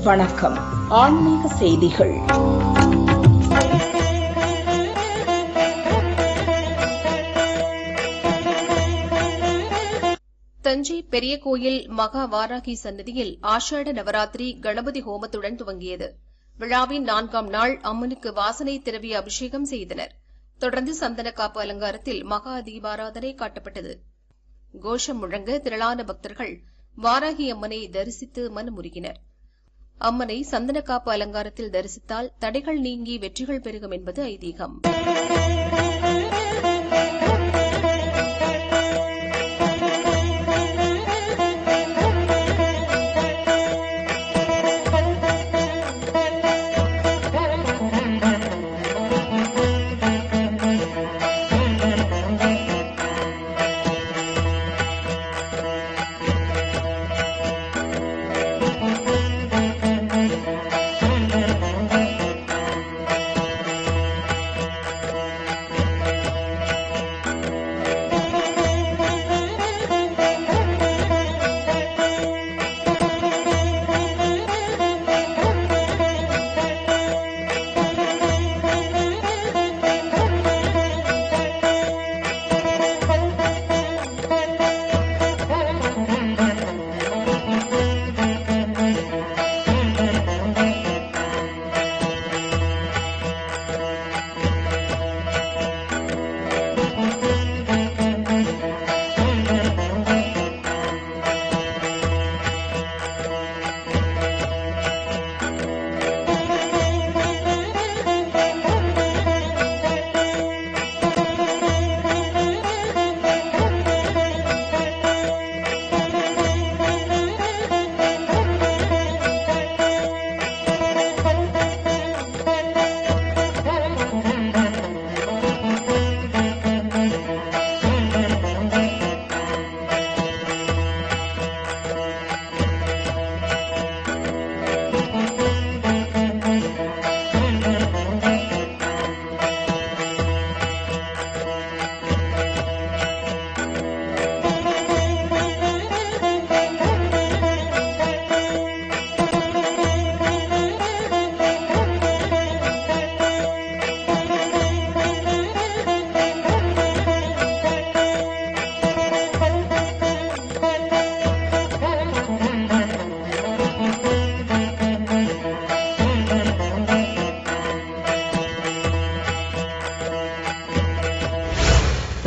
வணக்கம். ஆன்மீக செய்திகள். தஞ்சை பெரிய கோயில் மகா வாராகி சன்னதியில் ஆஷாட நவராத்திரி கணபதி ஹோமத்துடன் துவங்கியது. விழாவின் 4ஆம் நாள் அம்மனுக்கு வாசனை திரவிய அபிஷேகம் செய்தனர். தொடர்ந்து சந்தன காப்பு அலங்காரத்தில் மகா தீபாராதனை காட்டப்பட்டது. கோஷம் முழங்க திரளான பக்தர்கள் வாராகி அம்மனை தரிசித்து மனமுருகினர். அம்மனை சந்தனக்காப்பு அலங்காரத்தில் தரிசித்தால் தடைகள் நீங்கி வெற்றிகள் பெருகும் என்பது ஐதீகம்.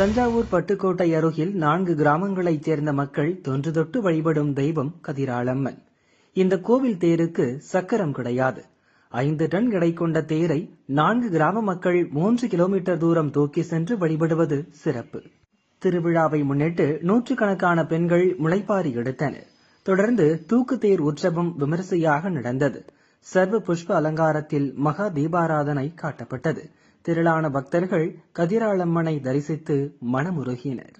தஞ்சாவூர் பட்டுக்கோட்டை அருகில் 4 கிராமங்களைச் சேர்ந்த மக்கள் தொன்று தொட்டு வழிபடும் தெய்வம் கதிராளம்மன். இந்த கோவில் தேருக்கு சக்கரம் கிடையாது. 5 டன் எடை கொண்ட தேரை 4 கிராம மக்கள் 3 கிலோமீட்டர் தூரம் தூக்கி சென்று வழிபடுவது சிறப்பு. திருவிழாவை முன்னிட்டு நூற்றுக்கணக்கான பெண்கள் முளைப்பாரி எடுத்தனர். தொடர்ந்து தூக்கு தேர் உற்சவம் விமரிசையாக நடந்தது. சர்வ புஷ்ப அலங்காரத்தில் மகா தீபாராதனை காட்டப்பட்டது. திரளான பக்தர்கள் கதிராளம்மனை தரிசித்து மனமுருகினர்.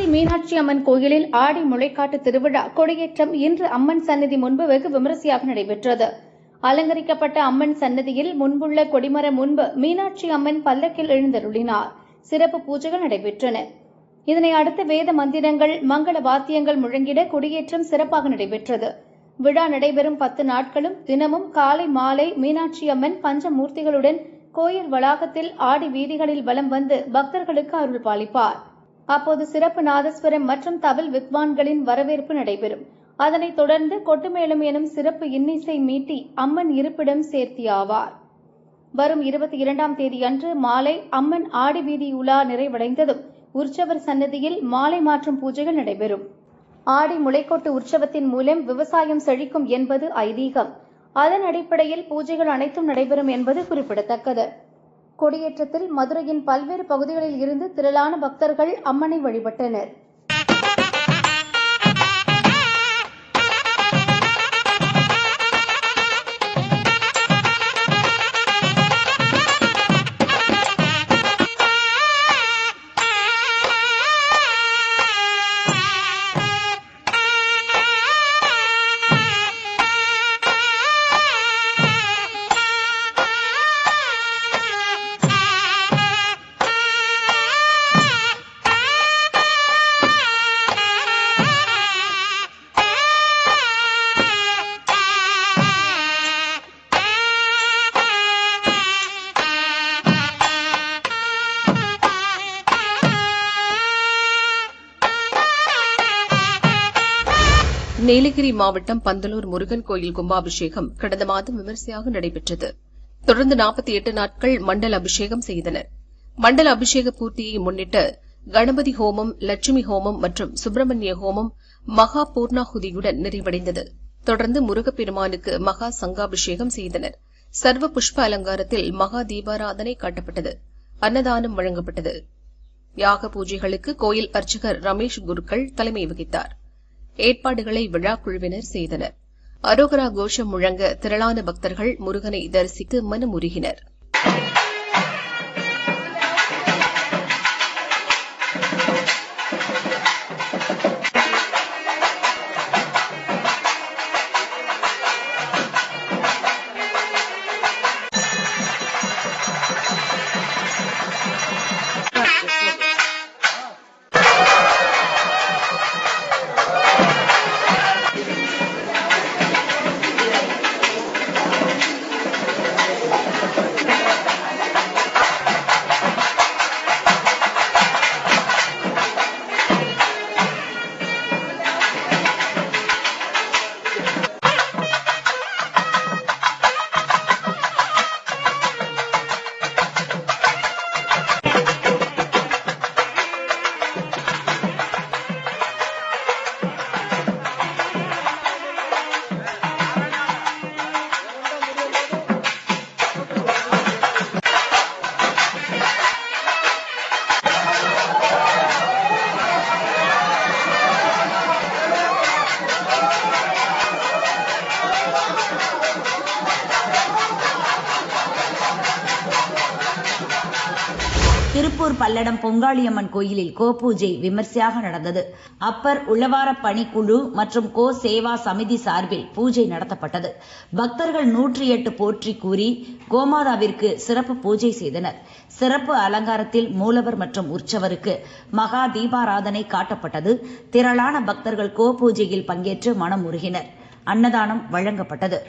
மதுரை மீனாட்சி அம்மன் கோயிலில் ஆடி முளைக்காட்டு திருவிழா கொடியேற்றம் இன்று அம்மன் சன்னதி முன்பு வெகு விமரிசையாக நடைபெற்றது. அலங்கரிக்கப்பட்ட அம்மன் சன்னதியில் முன்புள்ள கொடிமரம் முன்பு மீனாட்சி அம்மன் பல்லக்கில் எழுந்தருளினார். சிறப்பு பூஜைகள் நடைபெற்றன. இதனை அடுத்து வேத மந்திரங்கள், மங்கள வாத்தியங்கள் முழங்கிட கொடியேற்றம் சிறப்பாக நடைபெற்றது. விழா நடைபெறும் 10 நாட்களும் தினமும் காலை மாலை மீனாட்சி அம்மன் பஞ்சமூர்த்திகளுடன் கோயில் வளாகத்தில் ஆடி வீதிகளில் வலம் வந்து பக்தர்களுக்கு அருள் பாலிப்பார். அப்போது சிறப்பு நாதஸ்வரம் மற்றும் தவில் வித்வான்களின் வரவேற்பு நடைபெறும். அதனைத் தொடர்ந்து கொட்டுமேளம் எனும் சிறப்பு இன்னிசை மீட்டி அம்மன் இருப்பிடம் சேர்த்தியாவார். வரும் 22ஆம் தேதி அன்று மாலை அம்மன் ஆடி வீதி உலா நிறைவடைந்ததும் உற்சவர் சன்னதியில் மாலை மாற்றும் பூஜைகள் நடைபெறும். ஆடி முளைக்கொட்டு உற்சவத்தின் மூலம் விவசாயம் செழிக்கும் என்பது ஐதீகம். அதன் அடிப்படையில் பூஜைகள் அனைத்தும் நடைபெறும் என்பது குறிப்பிடத்தக்கது. கொடியேற்றத்தில் மதுரையின் பல்வேறு பகுதிகளில் இருந்து திரளான பக்தர்கள் அம்மனை வழிபட்டனர். நீலகிரி மாவட்டம் பந்தலூர் முருகன் கோயில் கும்பாபிஷேகம் கடந்த மாதம் விமரிசையாக நடைபெற்றது. தொடர்ந்து 48 நாட்கள் மண்டல அபிஷேகம் செய்தனர். மண்டல அபிஷேக பூர்த்தியை முன்னிட்டு கணபதி ஹோமம், லட்சுமி ஹோமம் மற்றும் சுப்பிரமணிய ஹோமம் மகா பூர்ணாகுதியுடன் நிறைவடைந்தது. தொடர்ந்து முருகப்பெருமானுக்கு மகா சங்காபிஷேகம் செய்தனர். சர்வ புஷ்ப அலங்காரத்தில் மகா தீபாராதனை காட்டப்பட்டது. அன்னதானம் வழங்கப்பட்டது. யாக பூஜைகளுக்கு கோயில் அர்ச்சகர் ரமேஷ் குருக்கள் தலைமை வகித்தார். ஏற்பாடுகளை விழாக்குழுவினர் செய்தனர். அரோகரா கோஷம் முழங்க திரளான பக்தர்கள் முருகனை தரிசித்து மனமுருகினர். திருப்பூர் பல்லடம் பொங்காளியம்மன் கோயிலில் கோபூஜை விமர்சையாக நடந்தது. அப்பர் உழவார பணிக்குழு மற்றும் கோ சேவா சமிதி சார்பில் பூஜை நடத்தப்பட்டது. பக்தர்கள் 108 போற்றி கூறி கோமாதாவிற்கு சிறப்பு பூஜை செய்தனர். சிறப்பு அலங்காரத்தில் மூலவர் மற்றும் உற்சவருக்கு மகா தீபாராதனை காட்டப்பட்டது. திரளான பக்தர்கள் கோபூஜையில் பங்கேற்று மனமுருகினர். அன்னதானம் வழங்கப்பட்டது.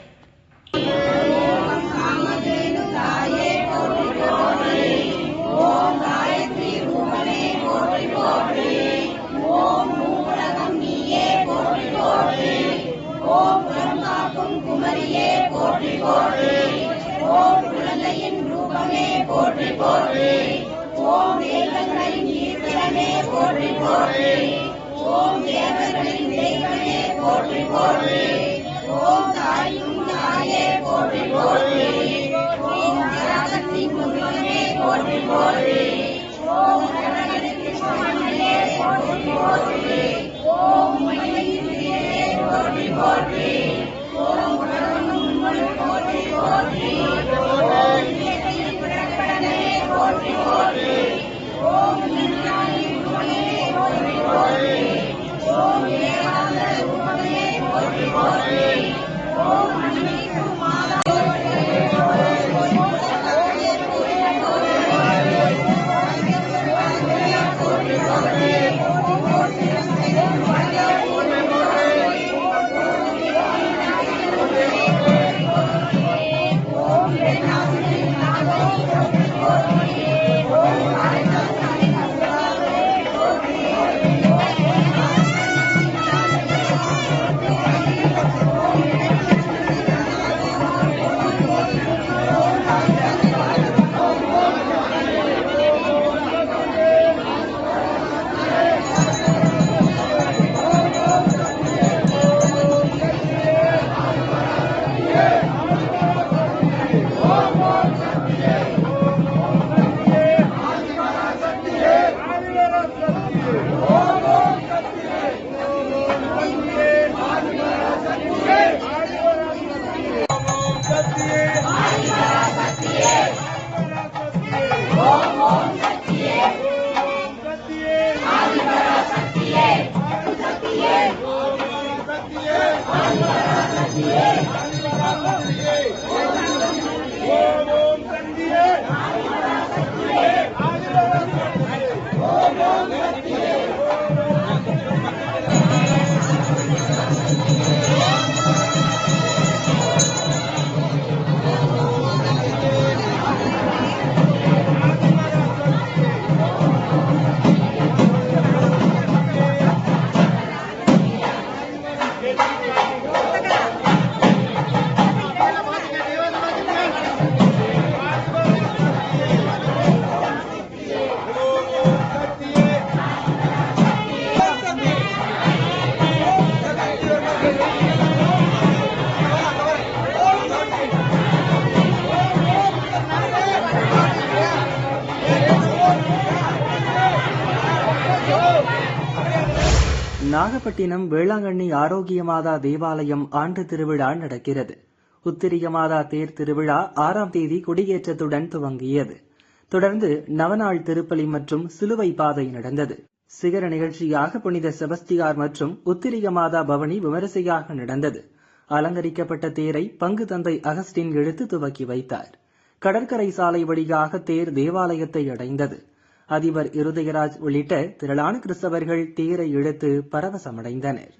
ஓம் காயத்ரி ரூபமே போற்றி போற்றி. ஓம் மூலகம் நீயே போற்றி போற்றி. ஓம் பிரம்மாக்கும் குமரியே போற்றி போற்றி. ஓம் குழந்தையின் ரூபமே போற்றி போற்றி. ஓம் வேதங்களின் ஈர்ப்பிடமே போற்றி போற்றி. ஓம் தேவர்களின் தெய்வமே போற்றி போற்றி. ஓம் தாயும் தாயே போற்றி போற்றி. ஓம் தியாகத்தின் உருவமே போற்றி போற்றி. ஓம் கடகனுக்கு சுவாமியே போற்றி போற்றி. ஓம் மயிலின் பிரியரே போற்றி போற்றி. ஓம் உலகமும் போற்றி போற்றி. ஓம் இயற்கையின் பிறப்படமே போற்றி போற்றி. ஓம் விஞ்ஞானின் குணமே போற்றி போற்றி. நாகப்பட்டினம் வேளாங்கண்ணி ஆரோக்கிய மாதா தேவாலயம் ஆண்டு திருவிழா நடக்கிறது. உத்திரிய மாதா தேர் திருவிழா 6ஆம் தேதி கொடியேற்றத்துடன் துவங்கியது. தொடர்ந்து நவநாள் திருப்பலி மற்றும் சிலுவை பாதை நடந்தது. சிகர நிகழ்ச்சியாக புனித செபஸ்தியார் மற்றும் உத்திரிய மாதா பவனி விமரிசையாக நடந்தது. அலங்கரிக்கப்பட்ட தேரை பங்கு தந்தை அகஸ்டின் இழுத்து துவக்கி வைத்தார். கடற்கரை சாலை வழியாக தேர் தேவாலயத்தை அடைந்தது. அதிபர் இருதயராஜ் உள்ளிட்ட திரளான கிறிஸ்தவர்கள் தேரை இழுத்து பரவசமடைந்தனர்.